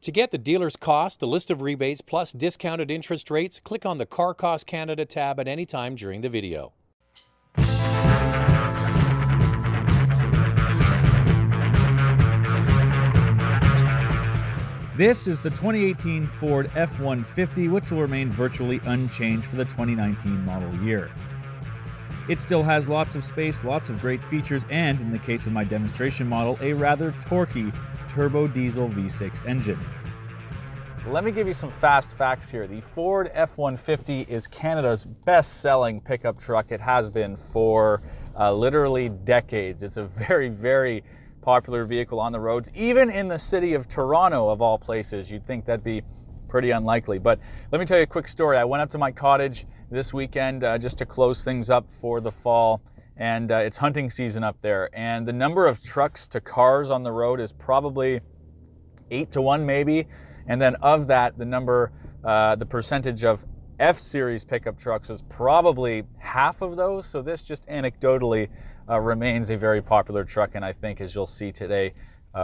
To get the dealer's cost, a list of rebates, plus discounted interest rates, click on the Car Cost Canada tab at any time during the video. This is the 2018 Ford F-150, which will remain virtually unchanged for the 2019 model year. It still has lots of space, lots of great features, and, in the case of my demonstration model, a rather torquey turbo diesel V6 engine. Let me give you some fast facts here. The Ford F-150 is Canada's best-selling pickup truck. It has been for literally decades. It's a very, very popular vehicle on the roads, even in the city of Toronto, of all places. You'd think that'd be pretty unlikely. But let me tell you a quick story. I went up to my cottage this weekend just to close things up for the fall, and it's hunting season up there. And the number of trucks to cars on the road is probably 8 to 1 maybe. And then of that, the percentage of F-Series pickup trucks is probably half of those. So this just anecdotally remains a very popular truck, and I think, as you'll see today,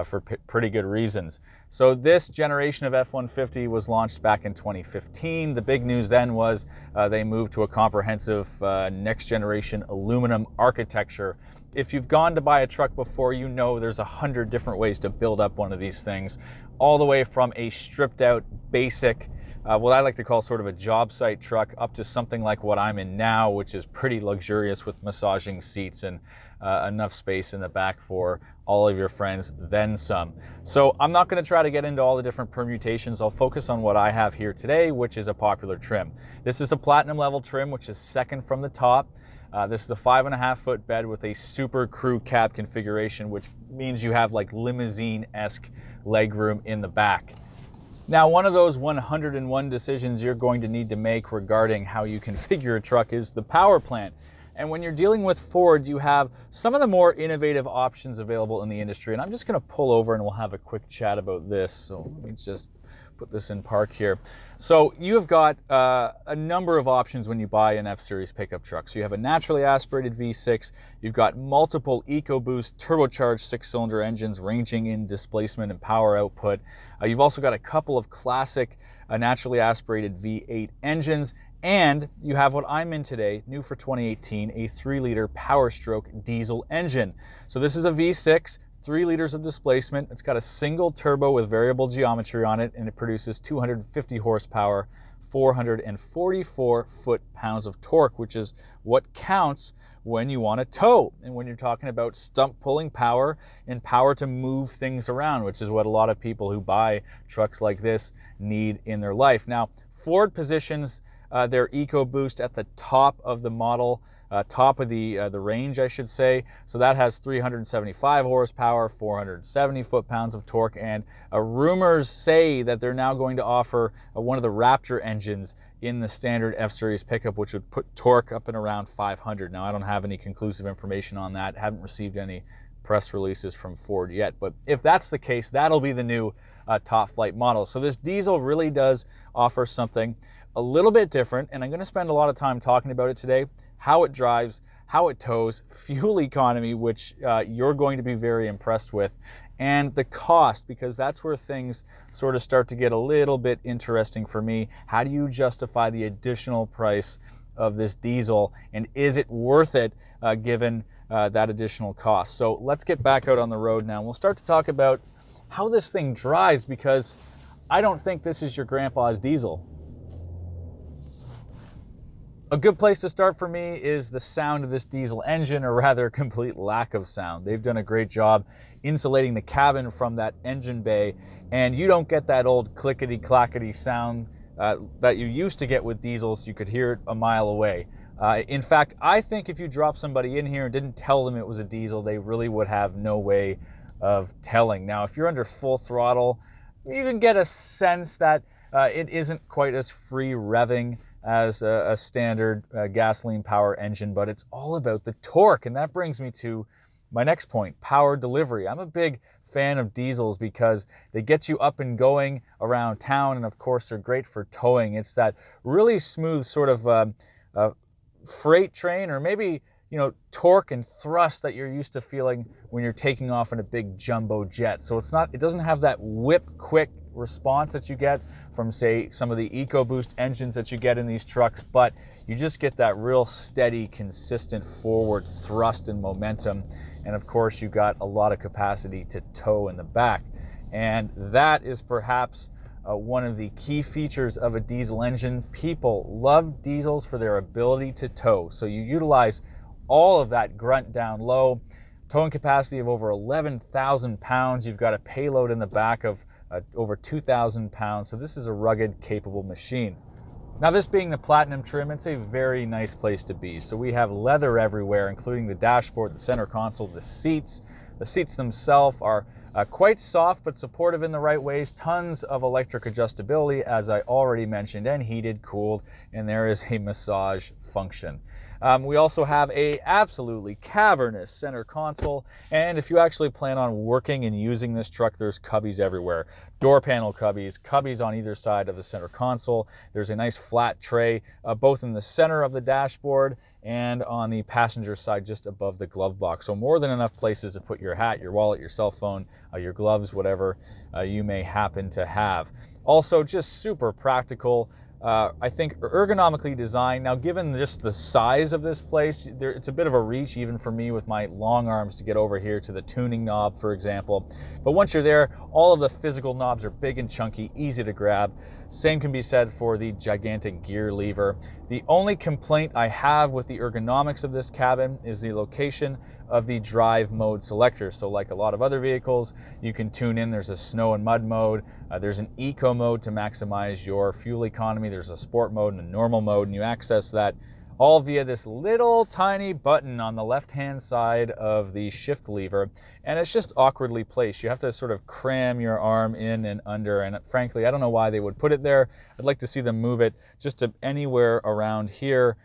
for pretty good reasons. So this generation of F-150 was launched back in 2015. The big news then was they moved to a comprehensive next generation aluminum architecture. If you've gone to buy a truck before, you know there's 100 different ways to build up one of these things, all the way from a stripped out basic, what I like to call sort of a job site truck, up to something like what I'm in now, which is pretty luxurious with massaging seats and enough space in the back for all of your friends, then some. So I'm not going to try to get into all the different permutations. I'll focus on what I have here today, which is a popular trim. This is a platinum level trim, which is second from the top. This is a 5.5-foot bed with a super crew cab configuration, which means you have like limousine-esque legroom in the back. Now, one of those 101 decisions you're going to need to make regarding how you configure a truck is the power plant. And when you're dealing with Ford, you have some of the more innovative options available in the industry. And I'm just going to pull over and we'll have a quick chat about this. So let me just put this in park here. So you've got a number of options when you buy an F-Series pickup truck. So you have a naturally aspirated V6, you've got multiple EcoBoost turbocharged 6-cylinder engines ranging in displacement and power output. You've also got a couple of classic naturally aspirated V8 engines, and you have what I'm in today, new for 2018, a 3-liter Power Stroke diesel engine. So this is a V6, 3 liters of displacement. It's got a single turbo with variable geometry on it, and it produces 250 horsepower, 444 foot-pounds of torque, which is what counts when you want to tow and when you're talking about stump pulling power and power to move things around, which is what a lot of people who buy trucks like this need in their life. Now, Ford positions their EcoBoost at the top of the model, top of the range, I should say. So that has 375 horsepower, 470 foot-pounds of torque, and rumors say that they're now going to offer one of the Raptor engines in the standard F-Series pickup, which would put torque up and around 500. Now, I don't have any conclusive information on that. Haven't received any press releases from Ford yet, but if that's the case, that'll be the new top flight model. So this diesel really does offer something a little bit different, and I'm going to spend a lot of time talking about it today, how it drives, how it tows, fuel economy, which you're going to be very impressed with, and the cost, because that's where things sort of start to get a little bit interesting for me. How do you justify the additional price of this diesel, and is it worth it given that additional cost? So let's get back out on the road now, and we'll start to talk about how this thing drives, because I don't think this is your grandpa's diesel. A good place to start for me is the sound of this diesel engine, or rather complete lack of sound. They've done a great job insulating the cabin from that engine bay, and you don't get that old clickety-clackety sound that you used to get with diesels. You could hear it a mile away. In fact, I think if you dropped somebody in here and didn't tell them it was a diesel, they really would have no way of telling. Now, if you're under full throttle, you can get a sense that it isn't quite as free revving as a standard gasoline power engine, but it's all about the torque. And that brings me to my next point, power delivery. I'm a big fan of diesels because they get you up and going around town, and of course they're great for towing. It's that really smooth sort of freight train, or maybe, you know, torque and thrust that you're used to feeling when you're taking off in a big jumbo jet. So it doesn't have that whip quick response that you get from, say, some of the EcoBoost engines that you get in these trucks, but you just get that real steady, consistent forward thrust and momentum. And of course, you've got a lot of capacity to tow in the back. And that is perhaps one of the key features of a diesel engine. People love diesels for their ability to tow. So you utilize all of that grunt down low, towing capacity of over 11,000 pounds. You've got a payload in the back of over 2,000 pounds. So this is a rugged, capable machine. Now, this being the Platinum trim, it's a very nice place to be. So we have leather everywhere, including the dashboard, the center console, the seats. The seats themselves are quite soft but supportive in the right ways. Tons of electric adjustability, as I already mentioned, and heated, cooled, and there is a massage function. We also have a absolutely cavernous center console, and if you actually plan on working and using this truck, there's cubbies everywhere. Door panel cubbies on either side of the center console. There's a nice flat tray both in the center of the dashboard and on the passenger side just above the glove box. So more than enough places to put your hat, your wallet, your cell phone, your gloves, whatever you may happen to have. Also, just super practical. I think ergonomically designed. Now, given just the size of this place, it's a bit of a reach even for me with my long arms to get over here to the tuning knob, for example. But once you're there, all of the physical knobs are big and chunky, easy to grab. Same can be said for the gigantic gear lever. The only complaint I have with the ergonomics of this cabin is the location of the drive mode selector. So like a lot of other vehicles, you can tune in. There's a snow and mud mode. There's an eco mode to maximize your fuel economy. There's a sport mode and a normal mode, and you access that all via this little tiny button on the left-hand side of the shift lever, and it's just awkwardly placed. You have to sort of cram your arm in and under, and frankly, I don't know why they would put it there. I'd like to see them move it just to anywhere around here,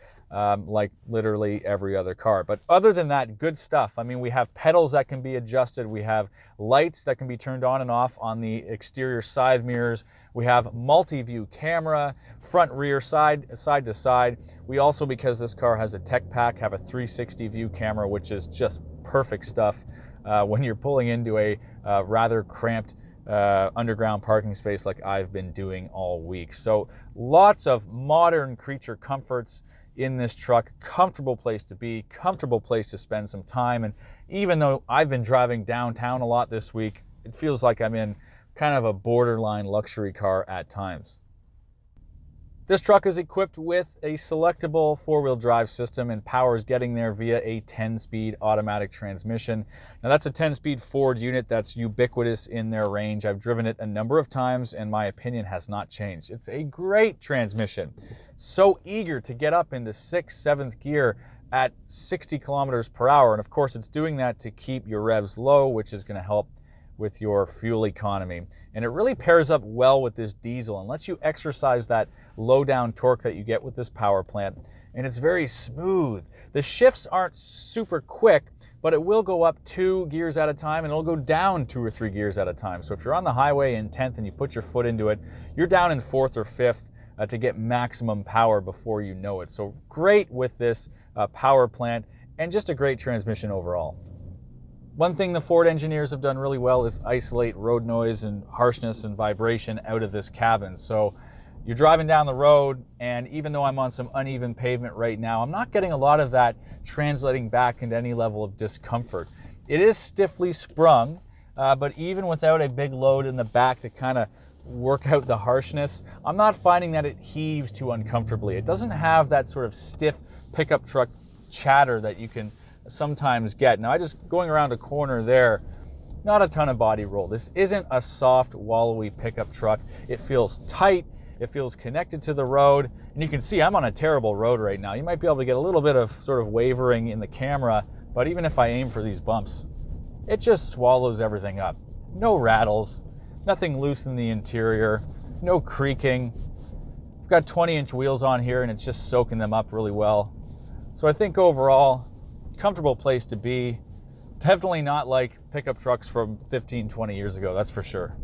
like literally every other car. But other than that, good stuff. I mean, we have pedals that can be adjusted. We have lights that can be turned on and off on the exterior side mirrors. We have multi-view camera, front, rear, side to side. We also, because this car has a tech pack, have a 360 view camera, which is just perfect stuff when you're pulling into a rather cramped underground parking space like I've been doing all week. So lots of modern creature comforts in this truck. Comfortable place to be, comfortable place to spend some time. And even though I've been driving downtown a lot this week, it feels like I'm in kind of a borderline luxury car at times. This truck is equipped with a selectable four-wheel drive system, and power is getting there via a 10-speed automatic transmission. Now, that's a 10-speed Ford unit that's ubiquitous in their range. I've driven it a number of times, and my opinion has not changed. It's a great transmission. So eager to get up into 6th, 7th gear at 60 kilometers per hour. And of course, it's doing that to keep your revs low, which is going to help with your fuel economy. And it really pairs up well with this diesel and lets you exercise that low down torque that you get with this power plant. And it's very smooth. The shifts aren't super quick, but it will go up 2 gears at a time, and it'll go down 2 or 3 gears at a time. So if you're on the highway in 10th and you put your foot into it, you're down in 4th or 5th to get maximum power before you know it. So great with this power plant, and just a great transmission overall. One thing the Ford engineers have done really well is isolate road noise and harshness and vibration out of this cabin. So you're driving down the road, and even though I'm on some uneven pavement right now, I'm not getting a lot of that translating back into any level of discomfort. It is stiffly sprung, but even without a big load in the back to kind of work out the harshness, I'm not finding that it heaves too uncomfortably. It doesn't have that sort of stiff pickup truck chatter that you can sometimes get. Now, I just going around a corner there, not a ton of body roll. This isn't a soft, wallowy pickup truck. It feels tight. It feels connected to the road. And you can see I'm on a terrible road right now. You might be able to get a little bit of sort of wavering in the camera, but even if I aim for these bumps, it just swallows everything up. No rattles, nothing loose in the interior, no creaking. I've got 20-inch wheels on here, and it's just soaking them up really well. So I think overall, comfortable place to be. Definitely not like pickup trucks from 15, 20 years ago, that's for sure.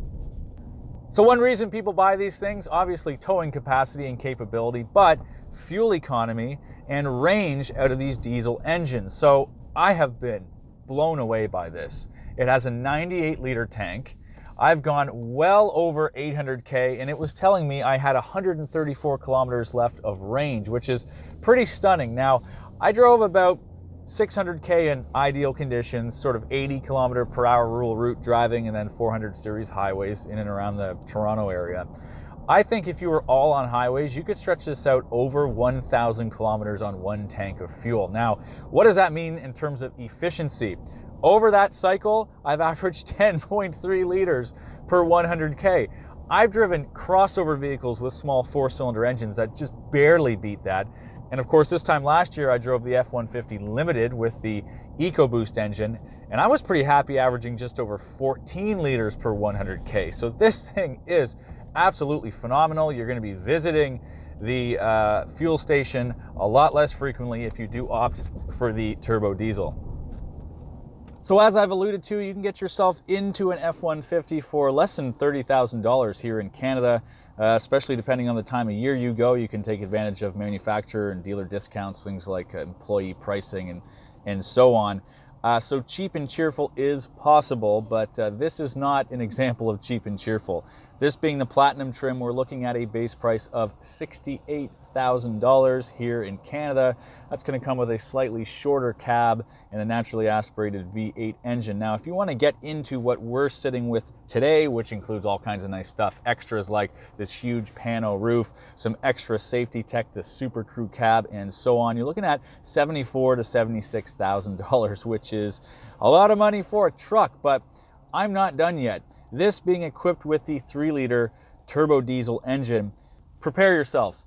So one reason people buy these things, obviously towing capacity and capability, but fuel economy and range out of these diesel engines. So I have been blown away by this. It has a 98 liter tank. I've gone well over 800K, and it was telling me I had 134 kilometers left of range, which is pretty stunning. Now, I drove about 600K in ideal conditions, sort of 80 kilometer per hour rural route driving, and then 400 series highways in and around the Toronto area. I think if you were all on highways, you could stretch this out over 1,000 kilometers on one tank of fuel. Now, what does that mean in terms of efficiency? Over that cycle, I've averaged 10.3 liters per 100K. I've driven crossover vehicles with small 4-cylinder engines that just barely beat that. And of course, this time last year, I drove the F-150 Limited with the EcoBoost engine, and I was pretty happy averaging just over 14 liters per 100K. So this thing is absolutely phenomenal. You're going to be visiting the fuel station a lot less frequently if you do opt for the turbo diesel. So as I've alluded to, you can get yourself into an F-150 for less than $30,000 here in Canada, especially depending on the time of year you go. You can take advantage of manufacturer and dealer discounts, things like employee pricing and so on. So cheap and cheerful is possible, but this is not an example of cheap and cheerful. This being the Platinum trim, we're looking at a base price of $68,000 here in Canada. That's going to come with a slightly shorter cab and a naturally aspirated V8 engine. Now, if you want to get into what we're sitting with today, which includes all kinds of nice stuff, extras like this huge pano roof, some extra safety tech, the Super Crew cab, and so on, you're looking at $74,000 to $76,000, which is a lot of money for a truck, but I'm not done yet. This being equipped with the 3-liter turbo diesel engine, prepare yourselves,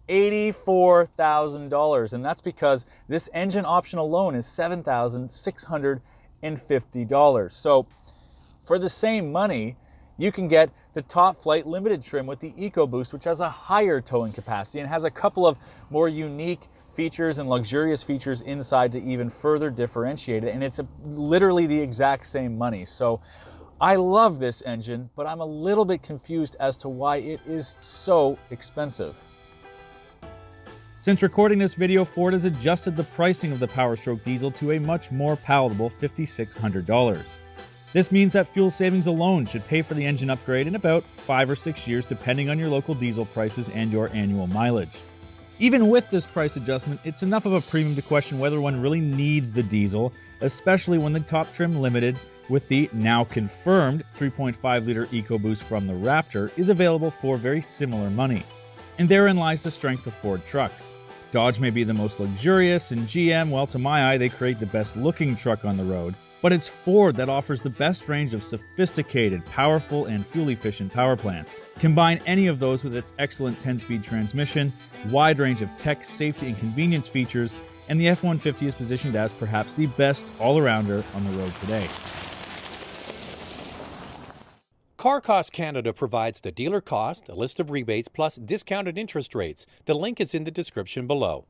$84,000, and that's because this engine option alone is $7,650. So for the same money, you can get the Top Flight Limited trim with the EcoBoost, which has a higher towing capacity and has a couple of more unique features and luxurious features inside to even further differentiate it, and it's literally the exact same money. So I love this engine, but I'm a little bit confused as to why it is so expensive. Since recording this video, Ford has adjusted the pricing of the Power Stroke diesel to a much more palatable $5,600. This means that fuel savings alone should pay for the engine upgrade in about 5 or 6 years, depending on your local diesel prices and your annual mileage. Even with this price adjustment, it's enough of a premium to question whether one really needs the diesel, especially when the top trim Limited with the now confirmed 3.5-liter EcoBoost from the Raptor is available for very similar money. And therein lies the strength of Ford trucks. Dodge may be the most luxurious, and GM, well, to my eye, they create the best looking truck on the road, but it's Ford that offers the best range of sophisticated, powerful, and fuel-efficient power plants. Combine any of those with its excellent 10-speed transmission, wide range of tech, safety, and convenience features, and the F-150 is positioned as perhaps the best all-arounder on the road today. Car Cost Canada provides the dealer cost, a list of rebates, plus discounted interest rates. The link is in the description below.